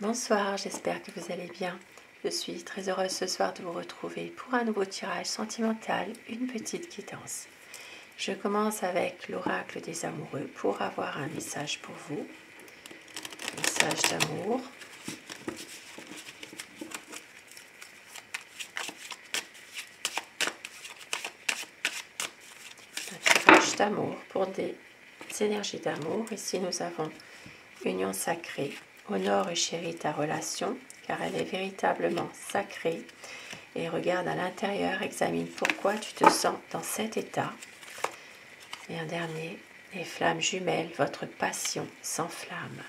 Bonsoir, j'espère que vous allez bien. Je suis très heureuse ce soir de vous retrouver pour un nouveau tirage sentimental, une petite guidance. Je commence avec l'oracle des amoureux pour avoir un message pour vous. Message d'amour. Un tirage d'amour pour des énergies d'amour. Ici nous avons union sacrée. Honore et chéris ta relation, car elle est véritablement sacrée. Et regarde à l'intérieur, examine pourquoi tu te sens dans cet état. Et un dernier, les flammes jumelles, votre passion s'enflamme.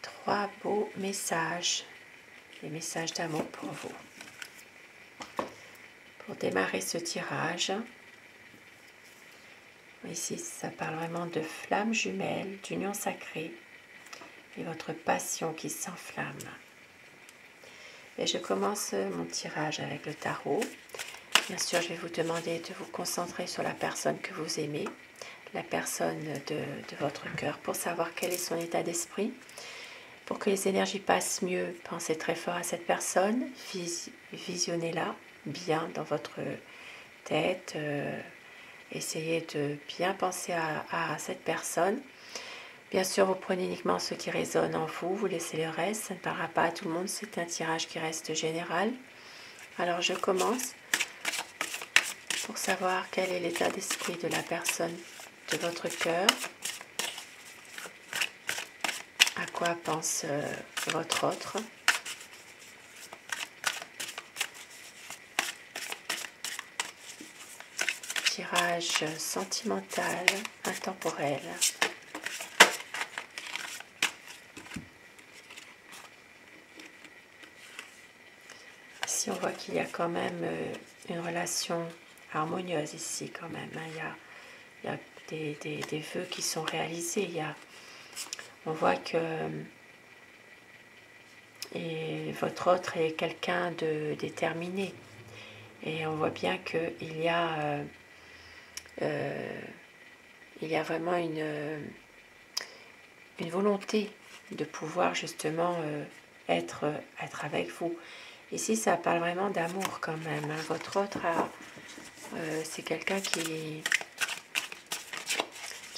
3 beaux messages, des messages d'amour pour vous. Pour démarrer ce tirage, ici ça parle vraiment de flammes jumelles, d'union sacrée et votre passion qui s'enflamme. Et je commence mon tirage avec le tarot. Bien sûr, je vais vous demander de vous concentrer sur la personne que vous aimez, la personne de votre cœur, pour savoir quel est son état d'esprit. Pour que les énergies passent mieux, pensez très fort à cette personne, visionnez-la bien dans votre tête, essayez de bien penser à cette personne. Bien sûr, vous prenez uniquement ce qui résonne en vous, vous laissez le reste, ça ne parlera pas à tout le monde, c'est un tirage qui reste général. Alors je commence pour savoir quel est l'état d'esprit de la personne de votre cœur, à quoi pense votre autre. Tirage sentimental, intemporel. Ici, on voit qu'il y a quand même une relation harmonieuse ici quand même. Il y a des vœux qui sont réalisés. On voit que votre autre est quelqu'un de déterminé. Et on voit bien qu'il y a vraiment une volonté de pouvoir justement être avec vous. Ici, ça parle vraiment d'amour quand même. Hein. Votre autre, c'est quelqu'un qui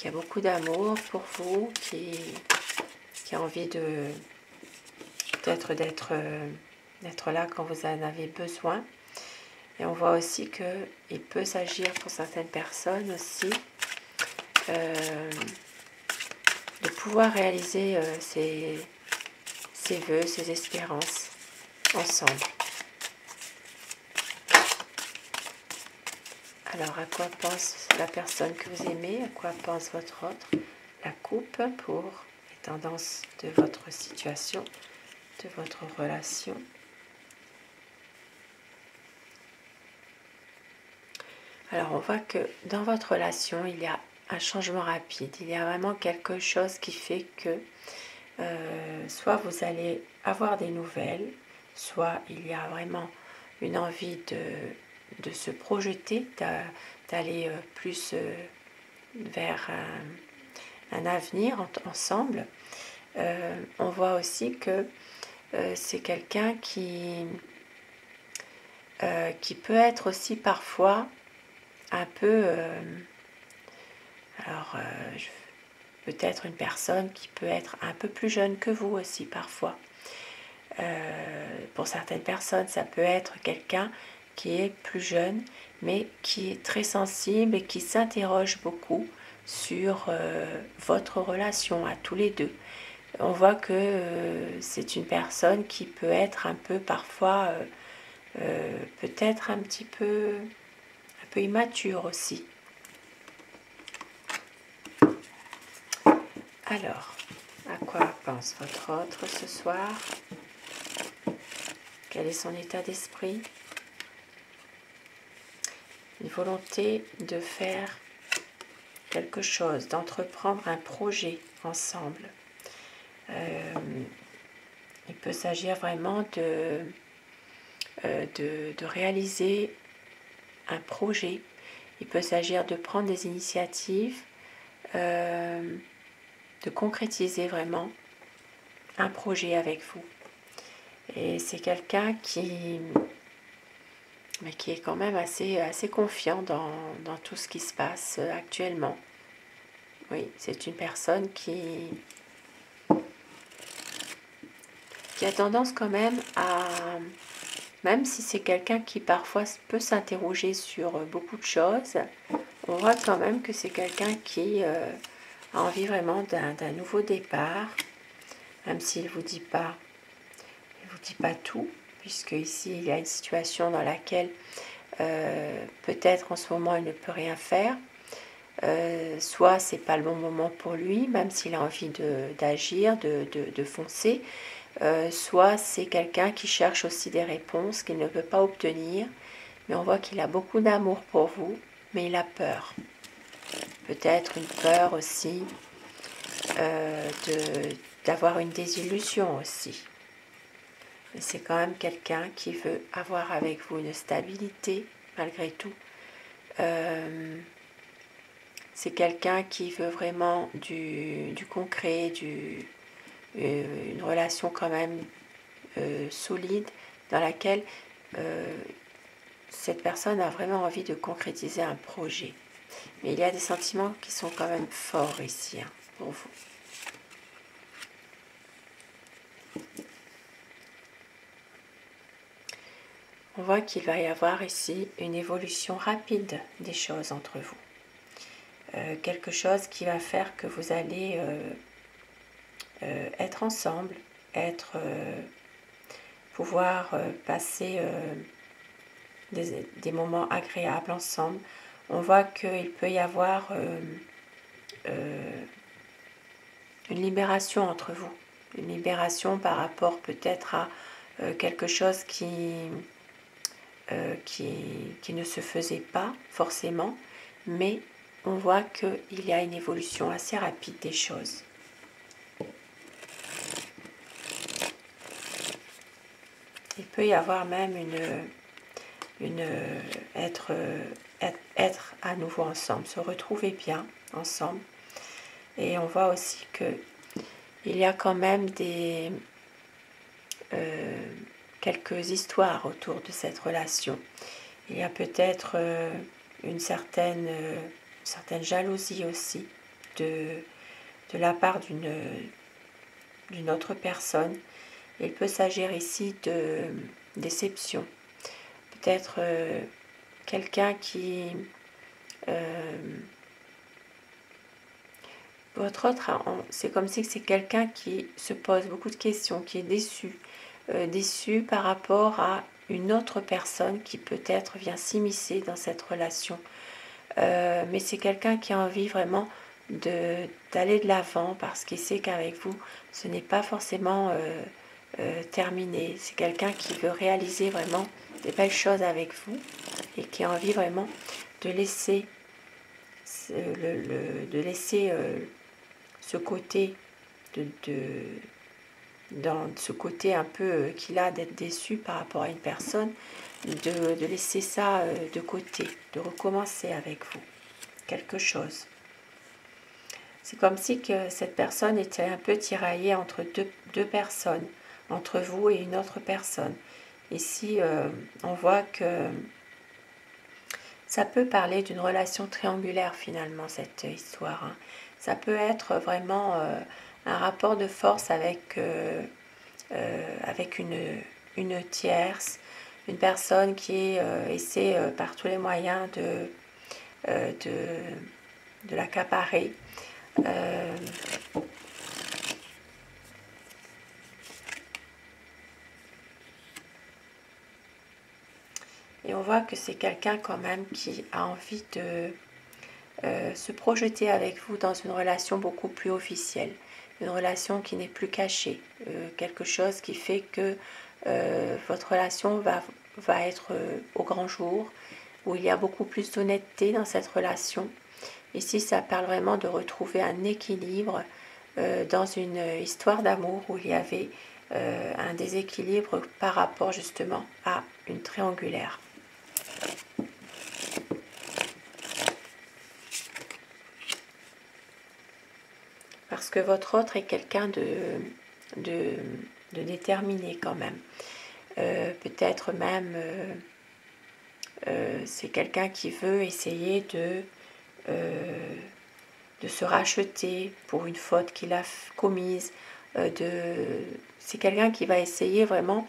a beaucoup d'amour pour vous, qui a envie peut-être d'être là quand vous en avez besoin. Et on voit aussi qu'il peut s'agir pour certaines personnes aussi de pouvoir réaliser ses vœux, ses espérances ensemble. Alors, à quoi pense la personne que vous aimez? À quoi pense votre autre? La coupe pour les tendances de votre situation, de votre relation. Alors, on voit que dans votre relation, il y a un changement rapide. Il y a vraiment quelque chose qui fait que soit vous allez avoir des nouvelles, soit il y a vraiment une envie de se projeter, d'aller plus vers un avenir ensemble. On voit aussi que c'est quelqu'un qui peut être aussi parfois un peu... peut-être une personne qui peut être un peu plus jeune que vous aussi parfois. Pour certaines personnes, ça peut être quelqu'un qui est plus jeune, mais qui est très sensible et qui s'interroge beaucoup sur votre relation à tous les deux. On voit que c'est une personne qui peut être un peu parfois, peut-être un peu immature aussi. Alors, à quoi pense votre autre ce soir? Quel est son état d'esprit? Une volonté de faire quelque chose, d'entreprendre un projet ensemble. Il peut s'agir vraiment de réaliser un projet. Il peut s'agir de prendre des initiatives, de concrétiser vraiment un projet avec vous. Et c'est quelqu'un qui est quand même assez confiant dans tout ce qui se passe actuellement. Oui, c'est une personne qui a tendance quand même à, même si c'est quelqu'un qui parfois peut s'interroger sur beaucoup de choses, on voit quand même que c'est quelqu'un qui a envie vraiment d'un nouveau départ, même s'il ne vous dit pas tout, puisque ici il y a une situation dans laquelle peut-être en ce moment il ne peut rien faire, soit c'est pas le bon moment pour lui, même s'il a envie d'agir, de foncer, soit c'est quelqu'un qui cherche aussi des réponses qu'il ne peut pas obtenir, mais on voit qu'il a beaucoup d'amour pour vous, mais il a peur. Peut-être une peur aussi d'avoir une désillusion aussi. Mais c'est quand même quelqu'un qui veut avoir avec vous une stabilité, malgré tout. C'est quelqu'un qui veut vraiment du concret, une relation quand même solide, dans laquelle cette personne a vraiment envie de concrétiser un projet. Mais il y a des sentiments qui sont quand même forts ici, hein, pour vous. On voit qu'il va y avoir ici une évolution rapide des choses entre vous. Quelque chose qui va faire que vous allez être ensemble, pouvoir passer des moments agréables ensemble. On voit qu'il peut y avoir une libération entre vous, une libération par rapport peut-être à quelque chose qui ne se faisait pas forcément, mais on voit qu'il y a une évolution assez rapide des choses. Il peut y avoir même être à nouveau ensemble, se retrouver bien ensemble. Et on voit aussi qu'il y a quand même quelques histoires autour de cette relation. Il y a peut-être une certaine jalousie aussi de la part d'une autre personne. Il peut s'agir ici de déception. Peut-être quelqu'un qui... votre autre, c'est comme si c'est quelqu'un qui se pose beaucoup de questions, qui est déçu par rapport à une autre personne qui peut-être vient s'immiscer dans cette relation. Mais c'est quelqu'un qui a envie vraiment d'aller de l'avant parce qu'il sait qu'avec vous, ce n'est pas forcément terminé. C'est quelqu'un qui veut réaliser vraiment des belles choses avec vous et qui a envie vraiment de laisser ce côté dans ce côté un peu qu'il a d'être déçu par rapport à une personne, de laisser ça de côté, de recommencer avec vous quelque chose. C'est comme si que cette personne était un peu tiraillée entre deux personnes, entre vous et une autre personne. Ici, on voit que ça peut parler d'une relation triangulaire finalement, cette histoire, hein. Ça peut être vraiment un rapport de force avec une tierce, une personne qui essaie par tous les moyens de l'accaparer. Et on voit que c'est quelqu'un quand même qui a envie de se projeter avec vous dans une relation beaucoup plus officielle, une relation qui n'est plus cachée, quelque chose qui fait que votre relation va être au grand jour, où il y a beaucoup plus d'honnêteté dans cette relation. Ici, ça parle vraiment de retrouver un équilibre dans une histoire d'amour où il y avait un déséquilibre par rapport justement à une triangulaire. Parce que votre autre est quelqu'un de déterminé quand même. Peut-être même c'est quelqu'un qui veut essayer de se racheter pour une faute qu'il a commise. C'est quelqu'un qui va essayer vraiment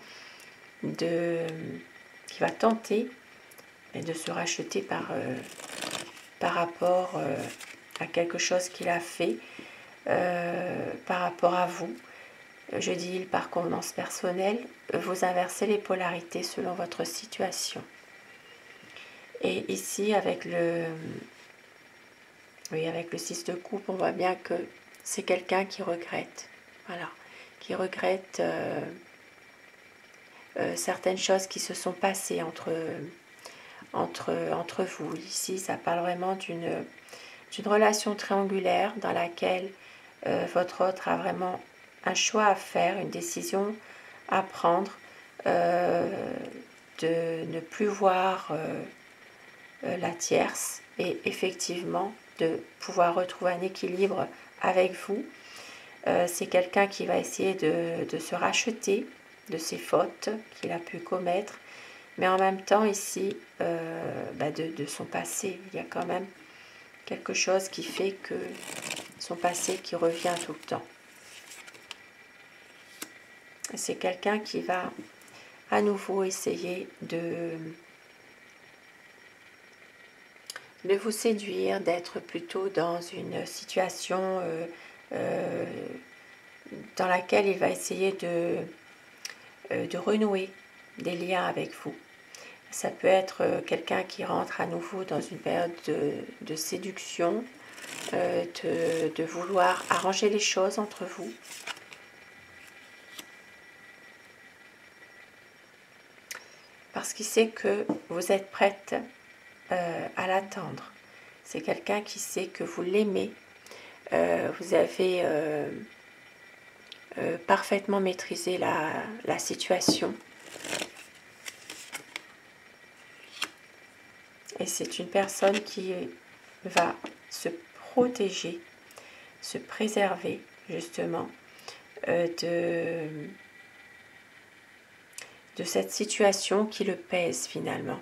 qui va tenter de se racheter par rapport à quelque chose qu'il a fait, par rapport à vous. Je dis par convenance personnelle, vous inversez les polarités selon votre situation. Et ici, avec le 6 de coupe, on voit bien que c'est quelqu'un qui regrette. Voilà, qui regrette certaines choses qui se sont passées entre vous. Ici, ça parle vraiment d'une relation triangulaire dans laquelle votre autre a vraiment un choix à faire, une décision à prendre, de ne plus voir la tierce et effectivement de pouvoir retrouver un équilibre avec vous. C'est quelqu'un qui va essayer de se racheter de ses fautes qu'il a pu commettre, mais en même temps ici de son passé. Il y a quand même quelque chose qui fait que son passé qui revient tout le temps. C'est quelqu'un qui va à nouveau essayer de vous séduire, d'être plutôt dans une situation dans laquelle il va essayer de renouer des liens avec vous. Ça peut être quelqu'un qui rentre à nouveau dans une période de séduction, de vouloir arranger les choses entre vous. Parce qu'il sait que vous êtes prête à l'attendre. C'est quelqu'un qui sait que vous l'aimez. Vous avez parfaitement maîtrisé la situation. Et c'est une personne qui va se protéger, se préserver justement de cette situation qui le pèse finalement.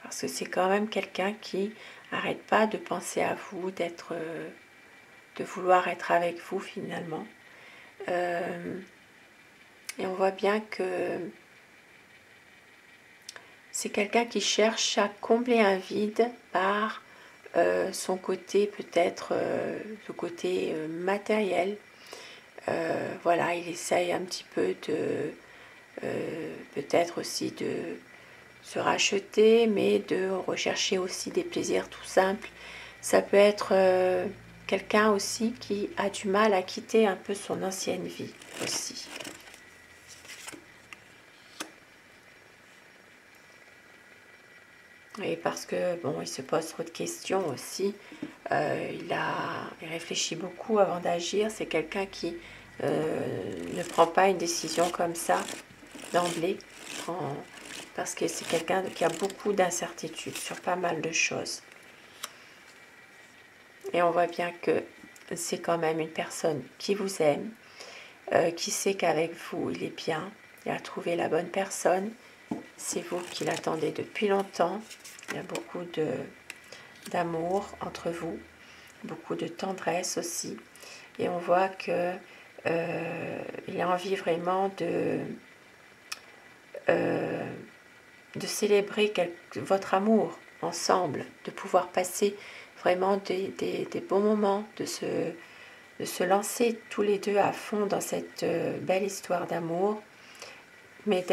Parce que c'est quand même quelqu'un qui n'arrête pas de penser à vous, de vouloir être avec vous finalement. Et on voit bien que c'est quelqu'un qui cherche à combler un vide par son côté peut-être, le côté matériel. Voilà, il essaye un petit peu de peut-être aussi de se racheter, mais de rechercher aussi des plaisirs tout simples. Ça peut être quelqu'un aussi qui a du mal à quitter un peu son ancienne vie aussi. Et parce que, bon, il se pose trop de questions aussi. Il réfléchit beaucoup avant d'agir. C'est quelqu'un qui ne prend pas une décision comme ça, d'emblée, parce que c'est quelqu'un qui a beaucoup d'incertitudes sur pas mal de choses. Et on voit bien que c'est quand même une personne qui vous aime, qui sait qu'avec vous, il est bien, il a trouvé la bonne personne. C'est vous qui l'attendez depuis longtemps. Il y a beaucoup d'amour entre vous, beaucoup de tendresse aussi. Et on voit que il a envie vraiment de célébrer votre amour ensemble, de pouvoir passer vraiment des bons moments, de se lancer tous les deux à fond dans cette belle histoire d'amour, mais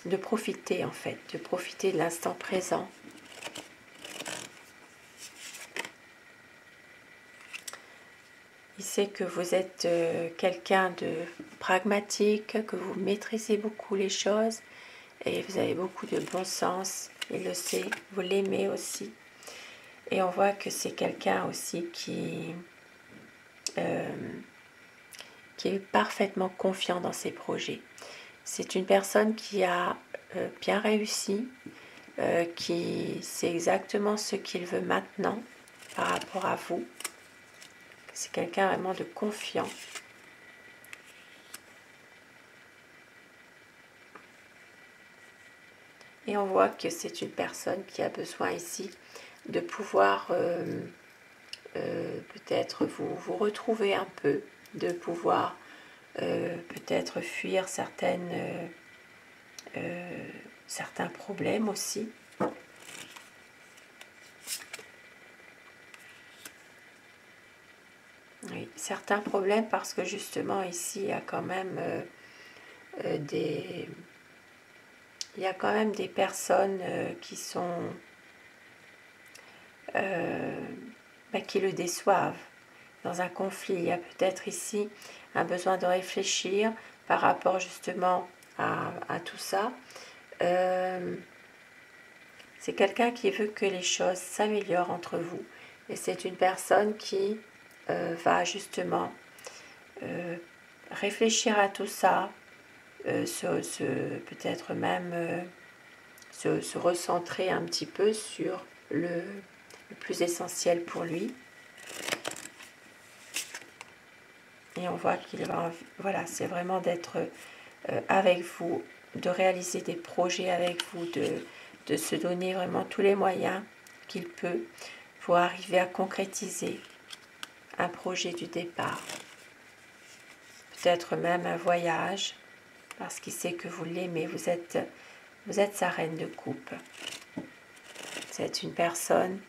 de profiter en fait, de profiter de l'instant présent. Il sait que vous êtes quelqu'un de pragmatique, que vous maîtrisez beaucoup les choses et vous avez beaucoup de bon sens. Il le sait, vous l'aimez aussi. Et on voit que c'est quelqu'un aussi qui est parfaitement confiant dans ses projets. C'est une personne qui a bien réussi, qui sait exactement ce qu'il veut maintenant par rapport à vous. C'est quelqu'un vraiment de confiant. Et on voit que c'est une personne qui a besoin ici de pouvoir peut-être vous retrouver un peu, de pouvoir peut-être fuir certains problèmes aussi. Oui, certains problèmes parce que justement ici il y a quand même des personnes qui sont qui le déçoivent. Dans un conflit, il y a peut-être ici un besoin de réfléchir par rapport justement à tout ça. C'est quelqu'un qui veut que les choses s'améliorent entre vous. Et c'est une personne qui va justement réfléchir à tout ça, peut-être même se recentrer un petit peu sur le plus essentiel pour lui. Et on voit qu'il va, voilà, c'est vraiment d'être avec vous, de réaliser des projets avec vous, de se donner vraiment tous les moyens qu'il peut pour arriver à concrétiser un projet du départ. Peut-être même un voyage, parce qu'il sait que vous l'aimez, vous êtes sa reine de coupe. C'est une personne,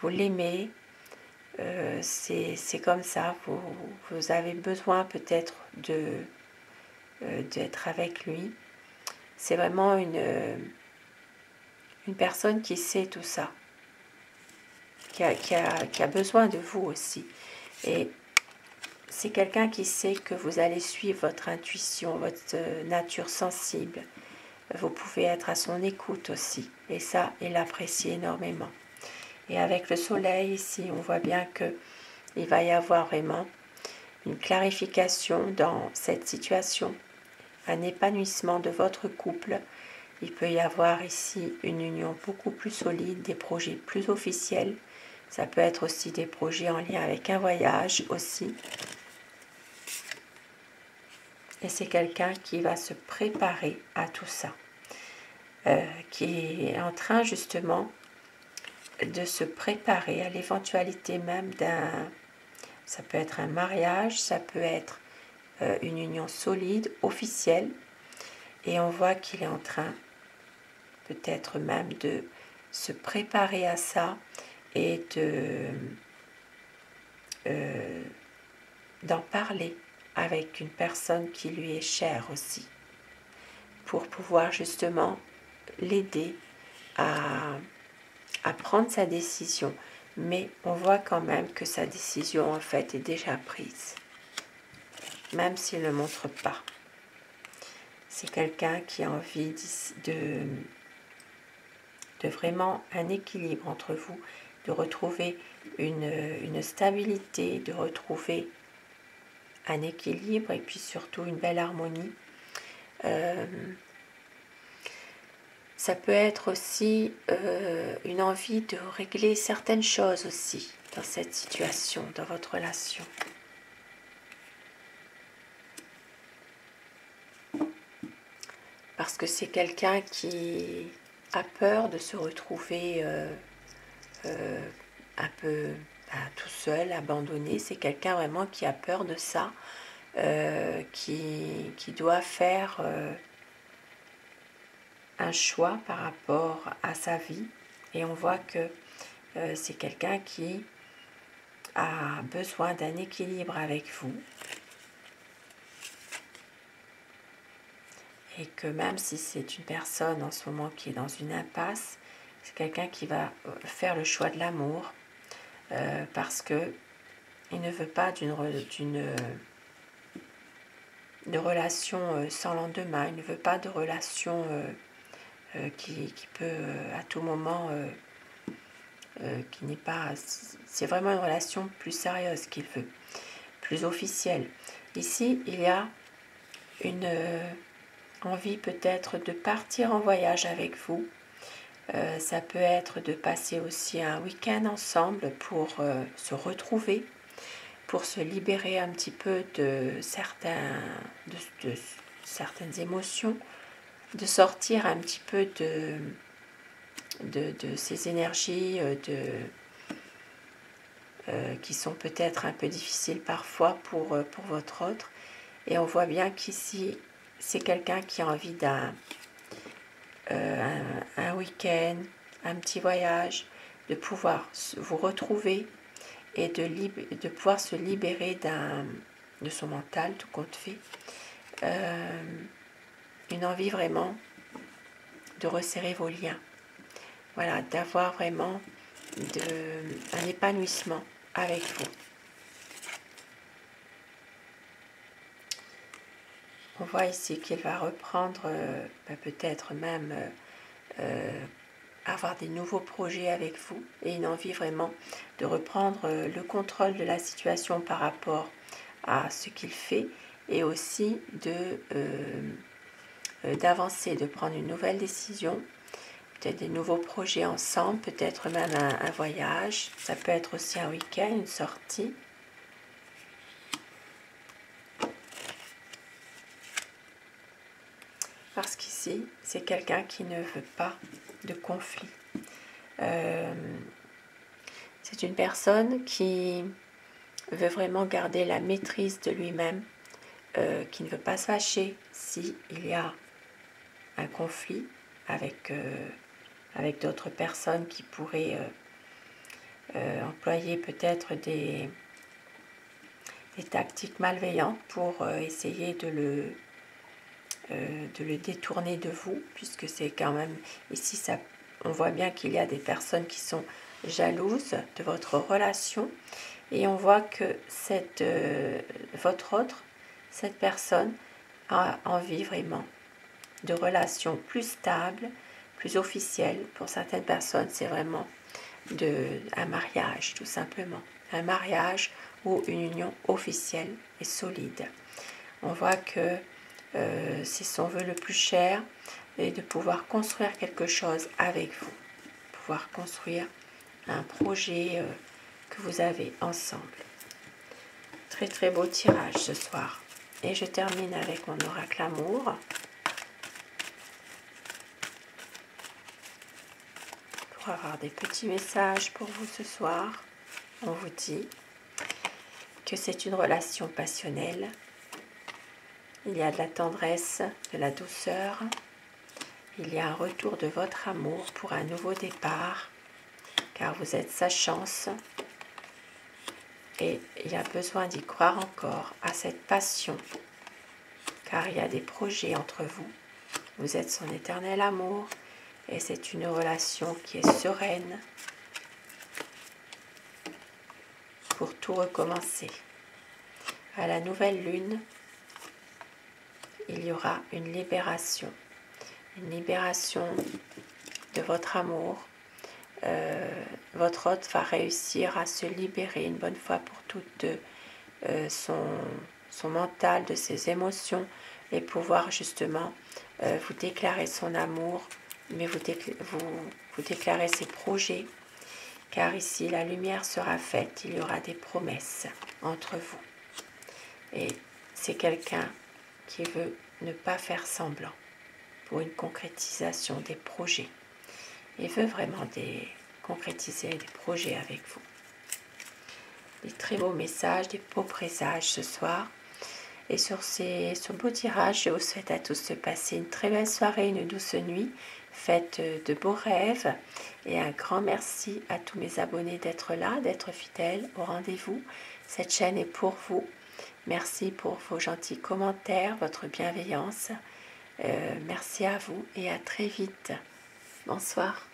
vous l'aimez, c'est comme ça, vous avez besoin peut-être d'être avec lui. C'est vraiment une personne qui sait tout ça, qui a besoin de vous aussi. Et c'est quelqu'un qui sait que vous allez suivre votre intuition, votre nature sensible. Vous pouvez être à son écoute aussi. Et ça, il l'apprécie énormément. Et avec le soleil ici, on voit bien qu'il va y avoir vraiment une clarification dans cette situation, un épanouissement de votre couple. Il peut y avoir ici une union beaucoup plus solide, des projets plus officiels. Ça peut être aussi des projets en lien avec un voyage aussi. Et c'est quelqu'un qui va se préparer à tout ça, qui est en train justement de se préparer à l'éventualité même ça peut être un mariage, ça peut être une union solide, officielle. Et on voit qu'il est en train peut-être même de se préparer à ça et d'en parler avec une personne qui lui est chère aussi, pour pouvoir justement l'aider à prendre sa décision. Mais on voit quand même que sa décision en fait est déjà prise, même s'il ne le montre pas. C'est quelqu'un qui a envie de vraiment un équilibre entre vous, de retrouver une stabilité, de retrouver un équilibre et puis surtout une belle harmonie. Ça peut être aussi une envie de régler certaines choses aussi dans cette situation, dans votre relation. Parce que c'est quelqu'un qui a peur de se retrouver un peu tout seul, abandonné. C'est quelqu'un vraiment qui a peur de ça, qui doit faire un choix par rapport à sa vie. Et on voit que c'est quelqu'un qui a besoin d'un équilibre avec vous. Et que même si c'est une personne en ce moment qui est dans une impasse, c'est quelqu'un qui va faire le choix de l'amour parce que il ne veut pas d'une relation sans lendemain, il ne veut pas de relation qui peut à tout moment, qui n'est pas... C'est vraiment une relation plus sérieuse qu'il veut, plus officielle. Ici, il y a une envie peut-être de partir en voyage avec vous. Ça peut être de passer aussi un week-end ensemble pour se retrouver, pour se libérer un petit peu de certaines émotions, de sortir un petit peu de ces énergies qui sont peut-être un peu difficiles parfois pour votre autre. Et on voit bien qu'ici, c'est quelqu'un qui a envie d'un un week-end, un petit voyage, de pouvoir vous retrouver et de pouvoir se libérer de son mental, tout compte fait. Une envie vraiment de resserrer vos liens. Voilà, d'avoir vraiment un épanouissement avec vous. On voit ici qu'il va reprendre, peut-être même avoir des nouveaux projets avec vous et une envie vraiment de reprendre le contrôle de la situation par rapport à ce qu'il fait et aussi d'avancer, de prendre une nouvelle décision, peut-être des nouveaux projets ensemble, peut-être même un voyage, ça peut être aussi un week-end, une sortie. Parce qu'ici, c'est quelqu'un qui ne veut pas de conflit. C'est une personne qui veut vraiment garder la maîtrise de lui-même, qui ne veut pas se fâcher s'il y a un conflit avec d'autres personnes qui pourraient employer peut-être des tactiques malveillantes pour essayer de le détourner de vous, puisque c'est quand même ici, on voit bien qu'il y a des personnes qui sont jalouses de votre relation, et on voit que cette personne a envie vraiment de relations plus stables, plus officielles. Pour certaines personnes, c'est vraiment un mariage, tout simplement. Un mariage ou une union officielle et solide. On voit que c'est son vœu le plus cher et de pouvoir construire quelque chose avec vous. Pouvoir construire un projet que vous avez ensemble. Très très beau tirage ce soir. Et je termine avec mon oracle amour. Pour avoir des petits messages pour vous ce soir, on vous dit que c'est une relation passionnelle. Il y a de la tendresse, de la douceur. Il y a un retour de votre amour pour un nouveau départ, car vous êtes sa chance. Et il y a besoin d'y croire encore à cette passion, car il y a des projets entre vous. Vous êtes son éternel amour et c'est une relation qui est sereine pour tout recommencer. À la nouvelle lune, il y aura une libération de votre amour. Votre hôte va réussir à se libérer une bonne fois pour toutes de son mental, de ses émotions, et pouvoir justement vous déclarer son amour, mais vous déclarer ses projets, car ici la lumière sera faite, il y aura des promesses entre vous. Et c'est quelqu'un qui veut ne pas faire semblant pour une concrétisation des projets. Il veut vraiment concrétiser des projets avec vous. Des très beaux messages, des beaux présages ce soir. Et sur ce beau tirage, je vous souhaite à tous de passer une très belle soirée, une douce nuit, faites de beaux rêves. Et un grand merci à tous mes abonnés d'être là, d'être fidèles au rendez-vous. Cette chaîne est pour vous. Merci pour vos gentils commentaires, votre bienveillance. Merci à vous et à très vite. Bonsoir.